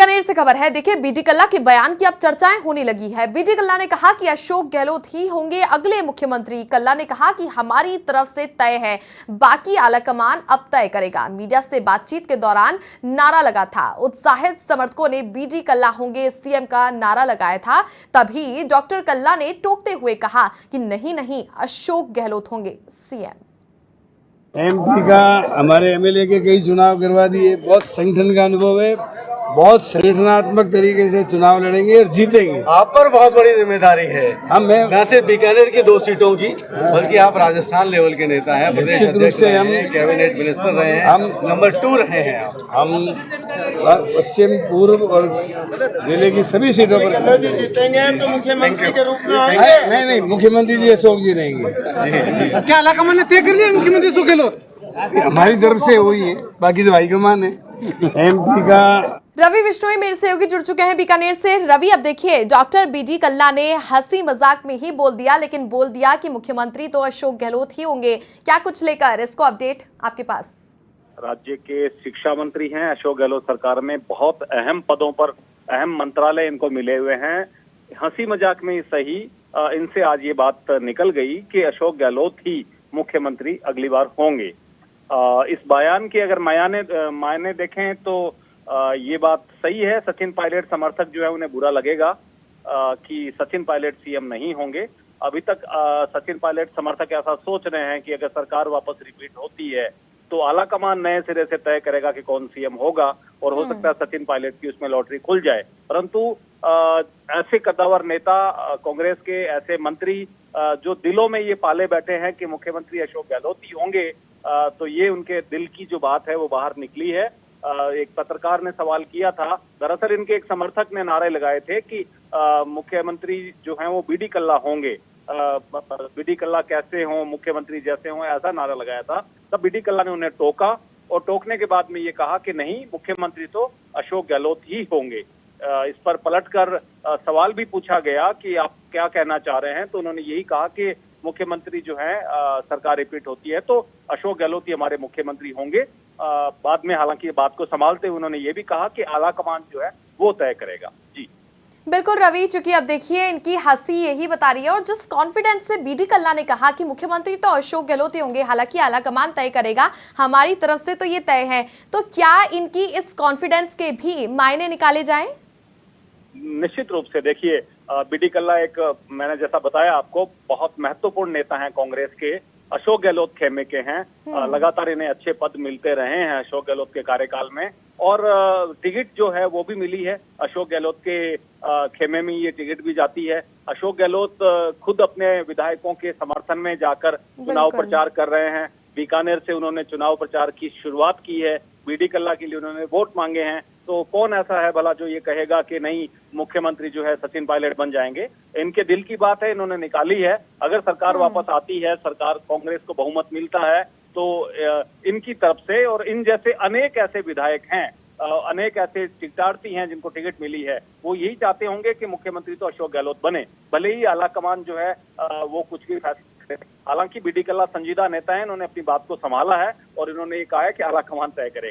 बीकानेर से खबर है। देखिए, बीडी कल्ला के बयान की अब चर्चाएं होने लगी है। बीडी कल्ला ने कहा कि अशोक गहलोत ही होंगे अगले मुख्यमंत्री। कल्ला ने कहा कि हमारी तरफ से तय है, बाकी आलाकमान अब तय करेगा। मीडिया से बातचीत के दौरान नारा लगा था। उत्साहित समर्थकों ने बीडी कल्ला होंगे सीएम का नारा लगाया था। तभी डॉक्टर कल्ला ने टोकते हुए कहा कि नहीं नहीं, अशोक गहलोत होंगे सीएम। एमपी का हमारे एमएलए के कई चुनाव करवा दिए, बहुत संगठन का अनुभव है, बहुत संगठनात्मक तरीके से चुनाव लड़ेंगे और जीतेंगे। आप पर बहुत बड़ी जिम्मेदारी है। मैं न सिर्फ बीकानेर की 2 सीटों की, बल्कि आप राजस्थान लेवल के नेता हैं, प्रदेश निश्चित रूप अध्यक्ष से रहे हम हैं, कैबिनेट मिनिस्टर रहे हैं, हम नंबर 2 रहे हैं आप। हम पश्चिम पूर्व और जिले की सभी सीटों पर जीतेंगे तो मुख्यमंत्री के रूप में आएंगे। नहीं, मुख्यमंत्री जी अशोक जी रहेंगे। क्या आलाकमान ने तय कर लिया मुख्यमंत्री अशोक गहलोत? हमारी तरफ से वही है, बाकी तो हाईकमान है। एमपी का रवि विश्नोई मेरे सहयोगी जुड़ चुके हैं बीकानेर से। रवि, अब देखिए, डॉक्टर बीडी कल्ला ने हंसी मजाक में ही बोल दिया, लेकिन बोल दिया कि मुख्यमंत्री तो अशोक गहलोत ही होंगे। क्या कुछ लेकर इसको अपडेट आपके पास? राज्य के शिक्षा मंत्री हैं अशोक गहलोत। सरकार में बहुत अहम पदों पर अहम मंत्रालय इनको मिले हुए हैं। हंसी मजाक में ही सही, इनसे आज ये बात निकल गई कि अशोक गहलोत ही मुख्यमंत्री अगली बार होंगे। इस बयान के अगर मायने देखें तो ये बात सही है। सचिन पायलट समर्थक जो है उन्हें बुरा लगेगा कि सचिन पायलट सीएम नहीं होंगे। अभी तक सचिन पायलट समर्थक ऐसा सोच रहे हैं कि अगर सरकार वापस रिपीट होती है तो आलाकमान नए सिरे से तय करेगा कि कौन सीएम होगा, और हो सकता है सचिन पायलट की उसमें लॉटरी खुल जाए। परंतु ऐसे कद्दावर नेता, कांग्रेस के ऐसे मंत्री जो दिलों में ये पाले बैठे हैं कि मुख्यमंत्री अशोक गहलोत ही होंगे, तो ये उनके दिल की जो बात है वो बाहर निकली है। एक पत्रकार ने सवाल किया था, दरअसल इनके एक समर्थक ने नारे लगाए थे कि मुख्यमंत्री जो हैं वो बीडी कल्ला होंगे, बीडी कल्ला कैसे हों, मुख्यमंत्री जैसे हों, ऐसा नारा लगाया था। तब बीडी कल्ला ने उन्हें टोका, और टोकने के बाद में ये कहा कि नहीं, मुख्यमंत्री तो अशोक गहलोत ही होंगे। इस पर पलटकर सवाल भी पूछा गया कि आप क्या कहना चाह रहे हैं, तो उन्होंने यही कहा कि मुख्यमंत्री जो है सरकार रिपीट होती है तो अशोक गहलोत ही हमारे मुख्यमंत्री होंगे। बाद में हालांकि बात को संभालते हुए उन्होंने ये भी कहा कि आलाकमान जो है वो तय करेगा। जी बिल्कुल रवि, चूंकि अब देखिए इनकी हंसी यही बता रही है, और जिस कॉन्फिडेंस से बीडी कल्ला ने कहा कि मुख्यमंत्री तो अशोक गहलोत ही होंगे, हालांकि आलाकमान तय करेगा, हमारी तरफ से तो ये तय है, तो क्या इनकी इस कॉन्फिडेंस के भी मायने निकाले जाएं? निश्चित रूप से देखिए, बीडी कल्ला एक, मैंने जैसा बताया आपको, बहुत महत्वपूर्ण नेता हैं कांग्रेस के। अशोक गहलोत खेमे के हैं। लगातार इन्हें अच्छे पद मिलते रहे हैं अशोक गहलोत के कार्यकाल में, और टिकट जो है वो भी मिली है अशोक गहलोत के खेमे में, ये टिकट भी जाती है। अशोक गहलोत खुद अपने विधायकों के समर्थन में जाकर चुनाव प्रचार कर रहे हैं। बीकानेर से उन्होंने चुनाव प्रचार की शुरुआत की है। बीडी कल्ला के लिए उन्होंने वोट मांगे हैं। तो कौन ऐसा है भला जो ये कहेगा कि नहीं, मुख्यमंत्री जो है सचिन पायलट बन जाएंगे? इनके दिल की बात है, इन्होंने निकाली है। अगर सरकार वापस आती है, सरकार कांग्रेस को बहुमत मिलता है, तो इनकी तरफ से, और इन जैसे अनेक ऐसे विधायक हैं, अनेक ऐसे टिकटार्थी हैं जिनको टिकट मिली है, वो यही चाहते होंगे कि मुख्यमंत्री तो अशोक गहलोत बने, भले ही आलाकमान जो है वो कुछ भी फैसला। हालांकि बीडी कल्ला संजीदा नेता है, इन्होंने अपनी बात को संभाला है और इन्होंने ये कहा है कि आलाकमान तय करेगा।